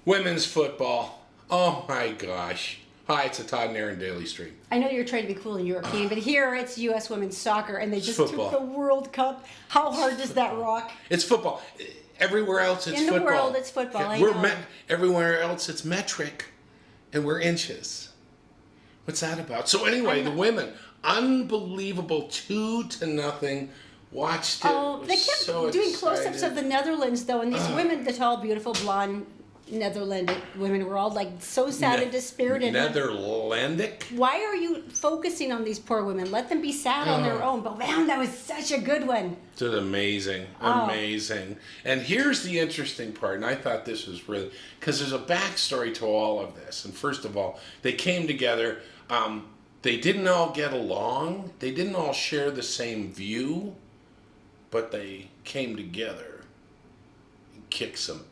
Women's football. Oh my gosh. Hi, it's a Todd Erin Daily Stream. I know you're trying to be cool and European, but here it's U.S. women's soccer, and they just football. took the World Cup. How hard does that rock? It's football. Everywhere else, it's football. In football. the world, it's football. I know. Everywhere else, it's metric, and we're inches. What's that about? So anyway, the women, unbelievable, 2-0. Watched it. Oh, they kept so doing excited. close-ups of the Netherlands, though, and these women, the tall, beautiful, blonde Netherlandic women, were all like so sad and dispirited. Netherlandic? Why are you focusing on these poor women? Let them be sad on their own. But man, that was such a good one. It's amazing, amazing. And here's the interesting part, and I thought this was really, because there's a backstory to all of this. And first of all, they came together. They didn't all get along. They didn't all share the same view, but they came together and kicked some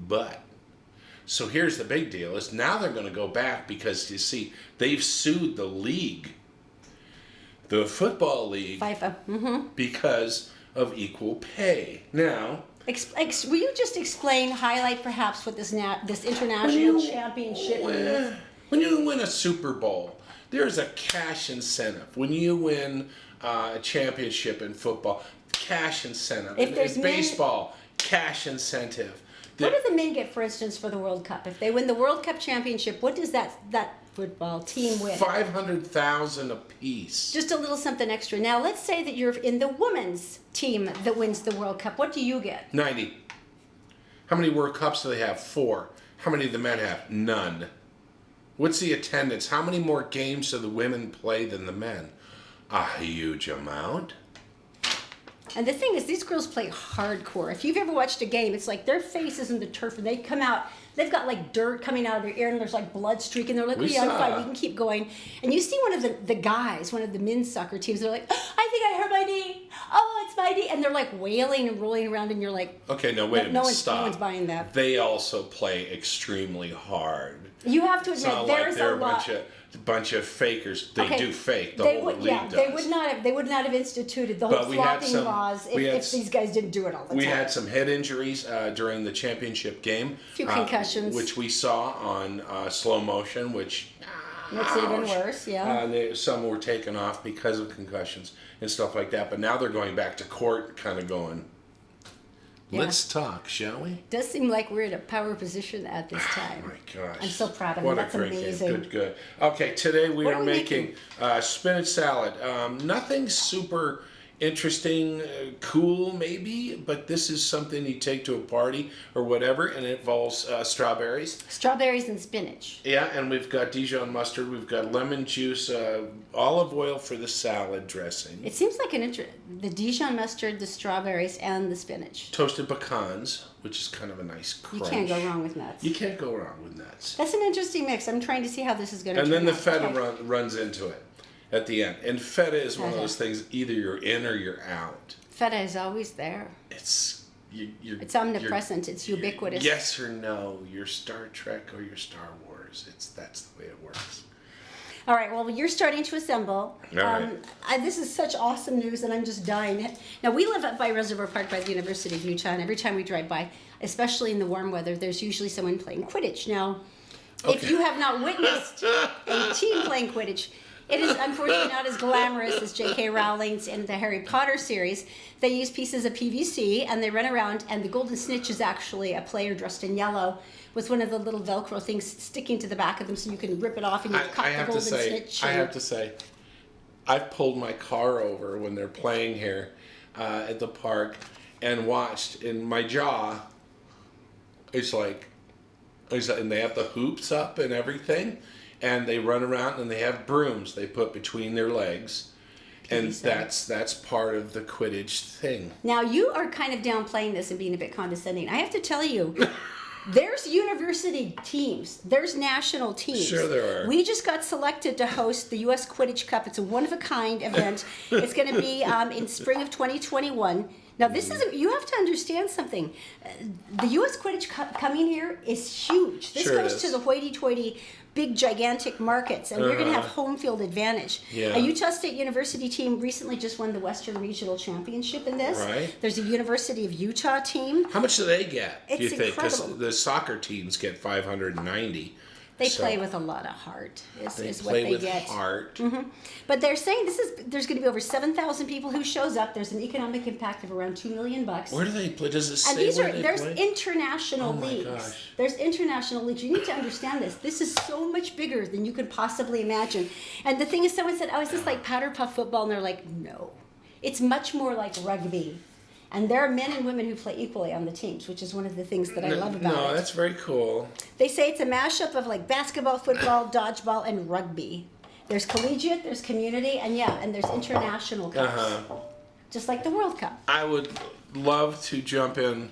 butt. So here's the big deal, is now they're going to go back because, you see, they've sued the league, the football league, FIFA, because of equal pay. Now, will you just highlight perhaps what this international championship means? When you win a Super Bowl, there's a cash incentive. When you win a championship in football, cash incentive. If there's baseball, cash incentive. What do the men get, for instance, for the World Cup? If they win the World Cup championship, what does that football team win? $500,000 apiece. Just a little something extra. Now, let's say that you're in the women's team that wins the World Cup. What do you get? 90. How many World Cups do they have? 4. How many do the men have? None. What's the attendance? How many more games do the women play than the men? A huge amount. And the thing is, these girls play hardcore. If you've ever watched a game, it's like their faces in the turf, and they come out, they've got like dirt coming out of their ear, and there's like blood streaking. They're like, we're on fire, we can keep going. And you see one of the guys, one of the men's soccer teams, they're like, I think I hurt my knee. Oh, it's my knee. And they're like wailing and rolling around, and you're like, okay, no, wait a minute, stop. No one's buying that. They also play extremely hard. You have to admit, there's a lot. Bunch of fakers. They do fake. The whole league does. They would not have instituted the whole flopping laws if these guys didn't do it all the time. We had some head injuries during the championship game. A few concussions. Which we saw on slow motion, which makes it even worse, yeah. Some were taken off because of concussions and stuff like that. But now they're going back to court, kind of going, let's talk, shall we? Does seem like we're in a power position at this time. Oh my gosh. I'm so proud of you. That's amazing. Good. Okay, today we are making spinach salad. Nothing super interesting, cool maybe, but this is something you take to a party or whatever, and it involves strawberries. Strawberries and spinach. Yeah, and we've got Dijon mustard, we've got lemon juice, olive oil for the salad dressing. It seems like the Dijon mustard, the strawberries, and the spinach. Toasted pecans, which is kind of a nice crunch. You can't go wrong with nuts. You can't go wrong with nuts. That's an interesting mix. I'm trying to see how this is going to turn out. And then the feta runs into it at the end. And feta is one of those things, either you're in or you're out. Feta is always there. It's omnipresent. It's ubiquitous. Yes or no. You're Star Trek or you're Star Wars. That's the way it works. All right, well, you're starting to assemble. All right. This is such awesome news, and I'm just dying. Now, we live up by Reservoir Park by the University of Utah, and every time we drive by, especially in the warm weather, there's usually someone playing Quidditch. Now, if you have not witnessed a team playing Quidditch, it is unfortunately not as glamorous as J.K. Rowling's in the Harry Potter series. They use pieces of PVC, and they run around, and the golden snitch is actually a player dressed in yellow with one of the little Velcro things sticking to the back of them so you can rip it off and you cut the golden snitch. I have to say, I've pulled my car over when they're playing here at the park and watched, and my jaw is like, and they have the hoops up and everything. And they run around and they have brooms they put between their legs. And that's part of the Quidditch thing. Now, you are kind of downplaying this and being a bit condescending. I have to tell you, there's university teams. There's national teams. Sure there are. We just got selected to host the U.S. Quidditch Cup. It's a one-of-a-kind event. It's going to be in spring of 2021. Now, this is, you have to understand something. The U.S. Quidditch Cup coming here is huge. This Sure goes is. to the hoity-toity, big, gigantic markets, and we're going to have home field advantage. Yeah. A Utah State University team recently just won the Western Regional Championship in this. Right. There's a University of Utah team. How much do they get, do you It's think? Because incredible. the soccer teams get 590. They So play with a lot of heart, they is play what they with get. heart. But they're saying there's going to be over 7,000 people who shows up. There's an economic impact of around $2 million. Where do they play? Does it say And these where are they there's play? international Oh my leagues. gosh. There's international leagues. You need to understand this. This is so much bigger than you could possibly imagine. And the thing is, someone said, "Oh, is this like powder puff football?" And they're like, "No, it's much more like rugby." And there are men and women who play equally on the teams, which is one of the things that I love about No, it. that's very cool. They say it's a mashup of like basketball, football, dodgeball, and rugby. There's collegiate, there's community, and there's international cups. Just like the World Cup. I would love to jump in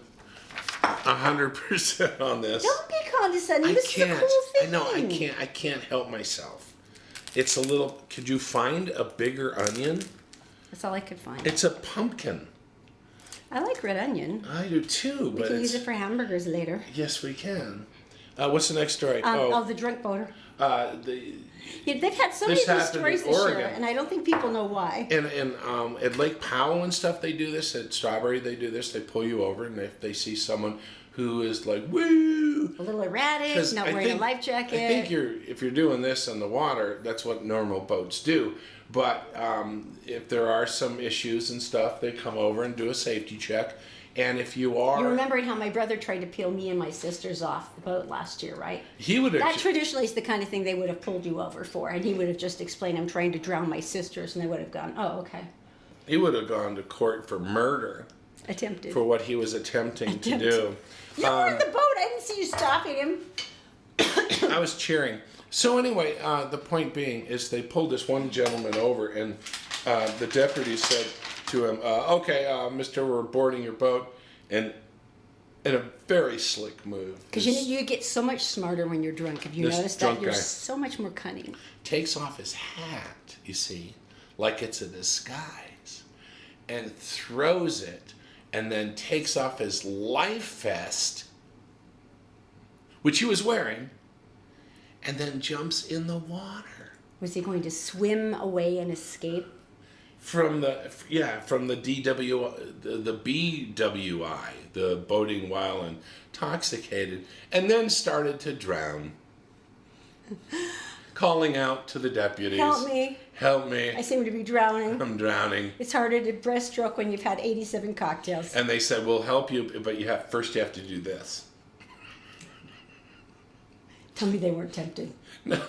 100% on this. Don't be condescending. I This can't. is a cool I thing. know. I can't help myself. It's a little. Could you find a bigger onion? That's all I could find. It's a pumpkin. I like red onion. I do too. We But can use it's, it for hamburgers later. yes, we can. What's the next story? The drunk boater. The Yeah, they've had so many This of these happened stories in this year, Oregon. and I don't think people know why. and at Lake Powell and stuff, they do this. At Strawberry, they do this. They pull you over, and if they see someone who is like woo, A little erratic, 'cause not I wearing think- a life jacket. I think if you're doing this in the water, that's what normal boats do. But if there are some issues and stuff, they come over and do a safety check. And if you are, You're remembering how my brother tried to peel me and my sisters off the boat last year, right? he would That have. traditionally is the kind of thing they would have pulled you over for, and he would have just explained, "I'm trying to drown my sisters," and they would have gone, "Oh, okay." He would have gone to court for murder Attempted. for what he was attempting to do. You were in the boat. I didn't see you stopping him. I was cheering. So anyway, the point being is they pulled this one gentleman over, and the deputy said to him, "Okay, Mister, we're boarding your boat," and in a very slick move, Because you get so much smarter when you're drunk. Have you This noticed drunk that? You're guy. so much more cunning. takes off his hat, you see, like it's a disguise, and throws it, and then takes off his life vest, which he was wearing, and then jumps in the water. Was he going to swim away and escape? From the the BWI, the boating while intoxicated, and then started to drown, calling out to the deputies, Help me. Help me. I seem to be drowning. I'm drowning." It's harder to breaststroke when you've had 87 cocktails. And they said, "We'll help you, but first you have to do this." Tell me they weren't tempted. No.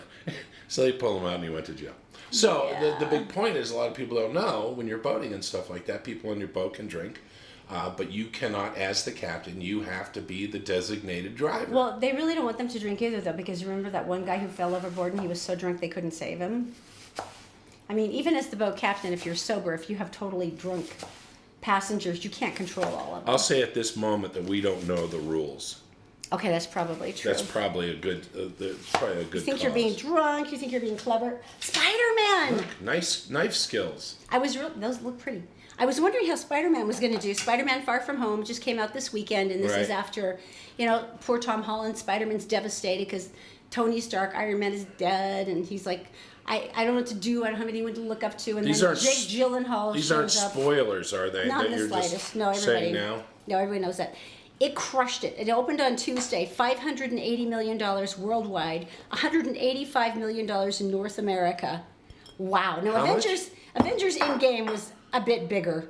So they pulled him out and he went to jail. So Yeah. the big point is, a lot of people don't know, when you're boating and stuff like that, people on your boat can drink, but you cannot, as the captain, you have to be the designated driver. Well, they really don't want them to drink either, though, because remember that one guy who fell overboard and he was so drunk they couldn't save him? I mean, even as the boat captain, if you're sober, if you have totally drunk passengers, you can't control all of them. I'll say at this moment that we don't know the rules. Okay, that's probably true. That's probably a good. Probably a good. You think cause. you're being drunk, you think you're being clever. Spider-Man! Look, nice knife skills. Those look pretty. I was wondering how Spider-Man was going to do. Spider-Man Far From Home just came out this weekend, and this is Right. after, poor Tom Holland. Spider-Man's devastated because Tony Stark, Iron Man, is dead, and he's like, I don't know what to do. I don't have anyone to look up to. And These then aren't Jake s- Gyllenhaal These shows aren't up. spoilers, are they? Not that in the you're slightest. just No, everybody. saying now. No, everybody knows that. It crushed it. It opened on Tuesday, $580 million worldwide, $185 million in North America. Wow. Now, How much? Avengers Endgame was a bit bigger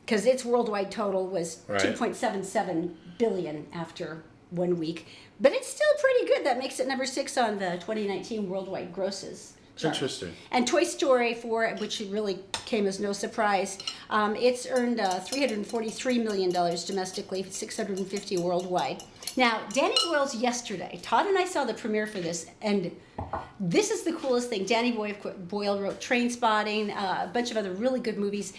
because its worldwide total was Right. $2.77 billion after 1 week. But it's still pretty good. That makes it number 6 on the 2019 worldwide grosses. chart. Interesting. And Toy Story 4, which really came as no surprise, it's earned $343 million domestically, $650 worldwide. Now, Danny Boyle's yesterday. Todd and I saw the premiere for this, and this is the coolest thing. Danny Boyle wrote Train Spotting, a bunch of other really good movies.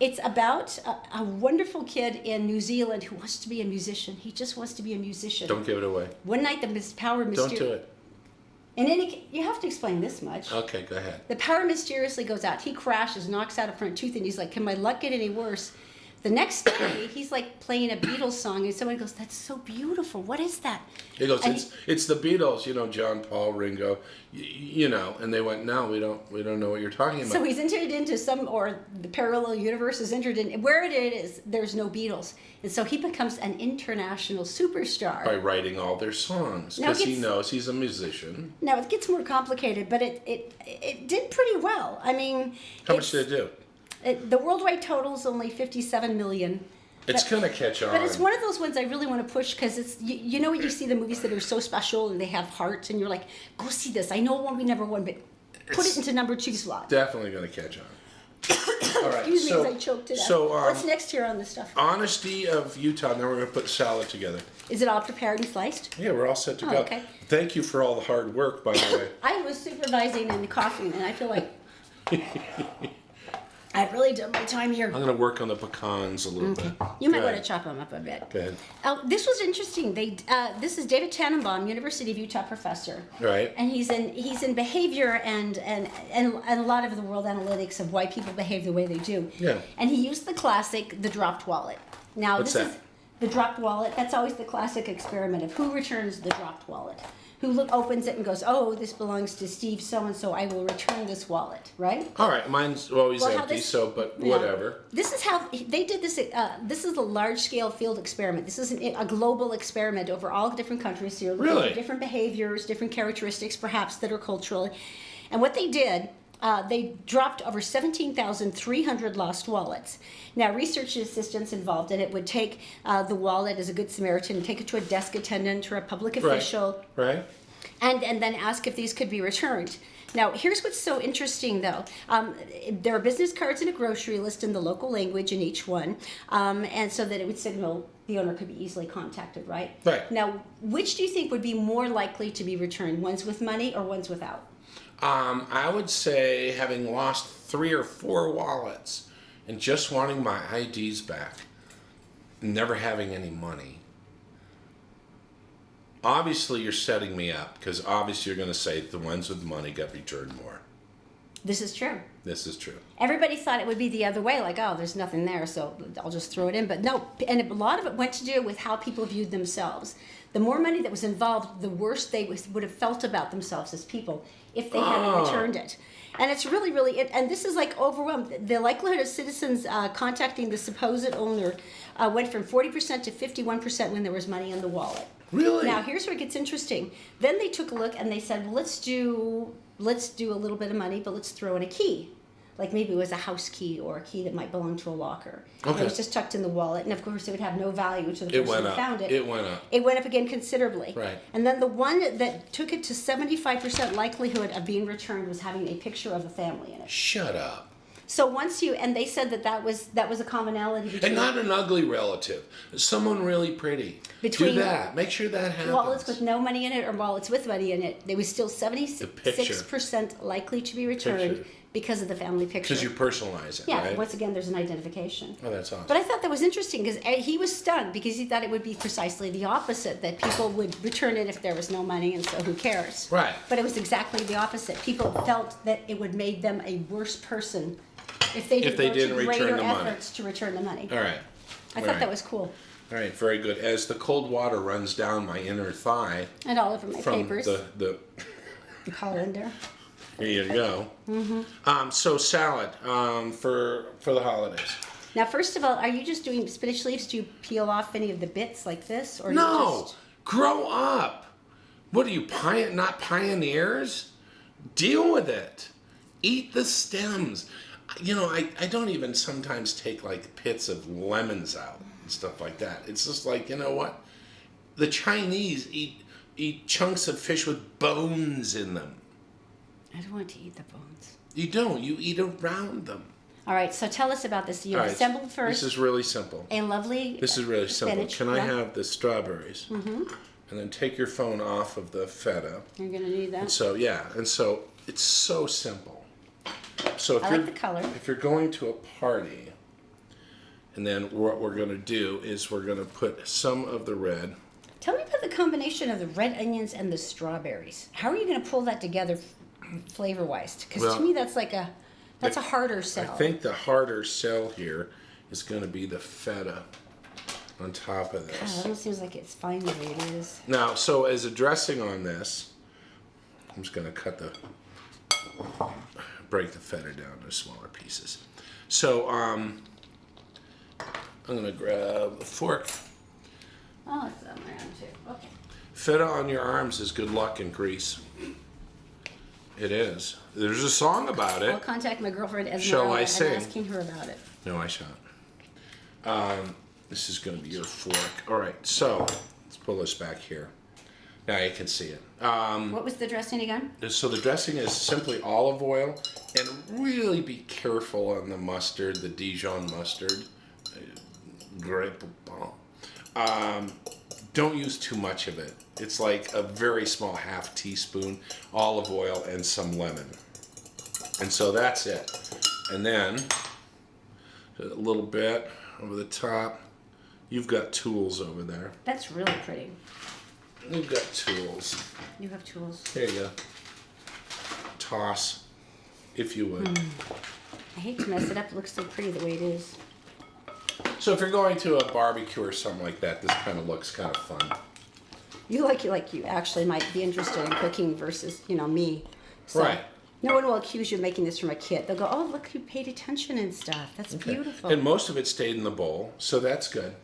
It's about a wonderful kid in New Zealand who wants to be a musician. He just wants to be a musician. Don't give it away. One night, Don't do it. And you have to explain this much. Okay, go ahead. The power mysteriously goes out. He crashes, knocks out a front tooth, and he's like, "Can my luck get any worse?" The next day, he's like playing a Beatles song, and someone goes, "That's so beautiful. What is that?" He goes, And it's the Beatles, John, Paul, Ringo, and they went, no, we don't know what you're talking about. So he's entered into or the parallel universe is entered in, where it is, there's no Beatles. And so he becomes an international superstar. By writing all their songs, because he knows he's a musician. Now, it gets more complicated, but it did pretty well. I mean... How much did it do? The worldwide total is only 57 million. It's going to catch on. But it's one of those ones I really want to push because it's, you know when you see the movies that are so special and they have heart and you're like, go see this. I know it won't be number one, but put it into number 2 slot. Definitely going to catch on. All right. Excuse me as I choked it out. What's next here on this stuff? Honesty of Utah. Now we're going to put salad together. Is it all prepared and sliced? Yeah, we're all set to go. Okay. Thank you for all the hard work, by the way. I was supervising and coughing, and I feel like I've really done my time here. I'm going to work on the pecans a little bit. You might want to chop them up a bit. Go ahead. This was interesting. This is David Tannenbaum, University of Utah professor. Right. And he's in behavior and a lot of the world analytics of why people behave the way they do. Yeah. And he used the classic, the dropped wallet. Now What's this that? is the dropped wallet. That's always the classic experiment of who returns the dropped wallet. Who opens it and goes, oh, this belongs to Steve so-and-so, I will return this wallet, right? All right, mine's always empty, but whatever. This is how they did this. This is a large-scale field experiment. This is a global experiment over all different countries. So you're looking at different behaviors, different characteristics, perhaps, that are cultural. And what they did, they dropped over 17,300 lost wallets. Now, research assistants involved in it would take the wallet as a good Samaritan and take it to a desk attendant or a public official. Right. And then ask if these could be returned. Now, here's what's so interesting, though. There are business cards and a grocery list in the local language in each one, and so that it would signal the owner could be easily contacted, right? Right. Now, which do you think would be more likely to be returned, ones with money or ones without? I would say having lost 3 or 4 wallets and just wanting my IDs back, never having any money. Obviously, you're setting me up because obviously you're going to say the ones with money got returned more. This is true. This is true. Everybody thought it would be the other way, like, oh, there's nothing there, so I'll just throw it in. But no, and a lot of it went to do with how people viewed themselves. The more money that was involved, the worse they would have felt about themselves as people if they hadn't returned it. And it's really, and this is like overwhelmed. The likelihood of citizens contacting the supposed owner went from 40% to 51% when there was money in the wallet. Really? Now, here's where it gets interesting. Then they took a look and they said, well, let's do a little bit of money, but let's throw in a key. Like maybe it was a house key or a key that might belong to a locker. Okay. And it was just tucked in the wallet, and of course it would have no value to the person who found it. It went up. It went up again considerably. Right. And then the one that took it to 75% likelihood of being returned was having a picture of a family in it. Shut up. So and they said that was a commonality between... And not an ugly relative. Someone really pretty. Do that. Make sure that happens. Wallets with no money in it or wallets with money in it, they was still 76% likely to be returned because of the family picture. Because you personalize it, yeah, right? Once again, there's an identification. Oh, that's awesome. But I thought that was interesting because he was stunned because he thought it would be precisely the opposite, that people would return it if there was no money and so who cares? Right. But it was exactly the opposite. People felt that it would make them a worse person if they didn't return the money. Efforts to return the money. All right. I thought that was cool. All right, very good. As the cold water runs down my inner thigh. And all over my papers. The colander. Here you go. Mm-hmm. So salad for the holidays. Now, first of all, are you just doing spinach leaves? Do you peel off any of the bits like this, or no? Grow up. What are you, not pioneers? Deal with it. Eat the stems. You know, I don't even sometimes take like pits of lemons out and stuff like that. It's just like, you know what? The Chinese eat chunks of fish with bones in them. I don't want to eat the bones. You don't. You eat around them. All right, so tell us about this. You assembled first. This is really simple. A lovely This is really simple. spinach. Can I have the strawberries? Mm-hmm. And then take your phone off of the feta. You're going to need that. And so it's so simple. So if I like the color. If you're going to a party, and then what we're going to do is we're going to put some of the red. Tell me about the combination of the red onions and the strawberries. How are you going to pull that together flavor-wise? Because to me that's a harder sell. I think the harder sell here is going to be the feta on top of God, this. it almost seems like it's fine the way it is. Now, so as a dressing on this, I'm just going to break the feta down into smaller pieces. So I'm going to grab a fork. Oh, it's on my arm too. Okay. Feta on your arms is good luck and grease. It is. There's a song about I'll it. contact my girlfriend Esmeralda Shall I and sing? asking her about it. No, I shan't. This is going to be your fork. All right, so let's pull this back here. Now you can see it. What was the dressing again? So the dressing is simply olive oil, and really be careful on the mustard, the Dijon mustard. Don't use too much of it. It's like a very small half teaspoon olive oil and some lemon. And so that's it. And then a little bit over the top. You've got tools over there. That's really pretty. You've got tools. You have tools. Here you go. Toss, if you would. I hate to mess it up. It looks so pretty the way it is. So if you're going to a barbecue or something like that, this kind of looks kind of fun. You actually might be interested in cooking versus, me. So Right. No one will accuse you of making this from a kit. They'll go, oh, look, you paid attention and stuff. That's beautiful. And most of it stayed in the bowl, so that's good.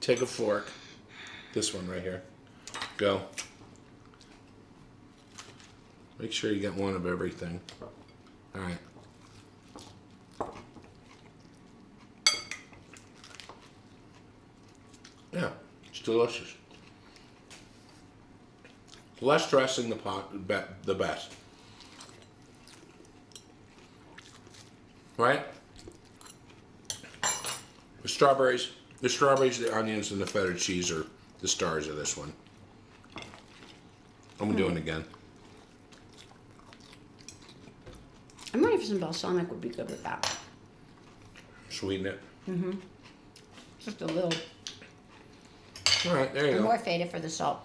Take a fork. This one right here. Go. Make sure you get one of everything. All right. Yeah, it's delicious. Less dressing the best. Right? The strawberries, the onions, and the feta cheese are the stars of this one. I'm gonna do it again. I'm wondering if some balsamic would be good with that. Sweeten it. Just a little. All right, there you And go. more feta for the salt.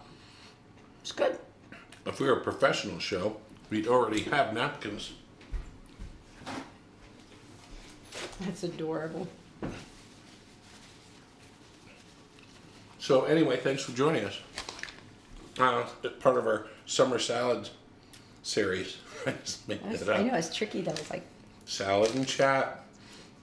It's good. If we were a professional show, we'd already have napkins. That's adorable. So anyway, thanks for joining us. Part of our summer salad series. I just made it I up. know, it's tricky though. It's like, Salad and chat.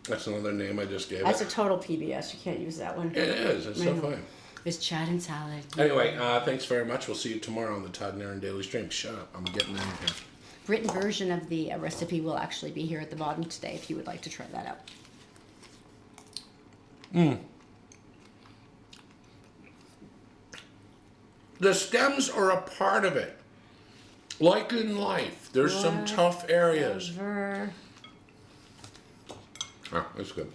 That's another name I just gave that's a it. total PBS. You can't use that one. It is. It's I so know. funny. It's chat and salad. Anyway, thanks very much. We'll see you tomorrow on the Todd Erin Daily Stream. Shut up. I'm getting in here. Written version of the recipe will actually be here at the bottom today if you would like to try that out. The stems are a part of it. Like in life, there's some tough areas. Whatever. Oh, that's good.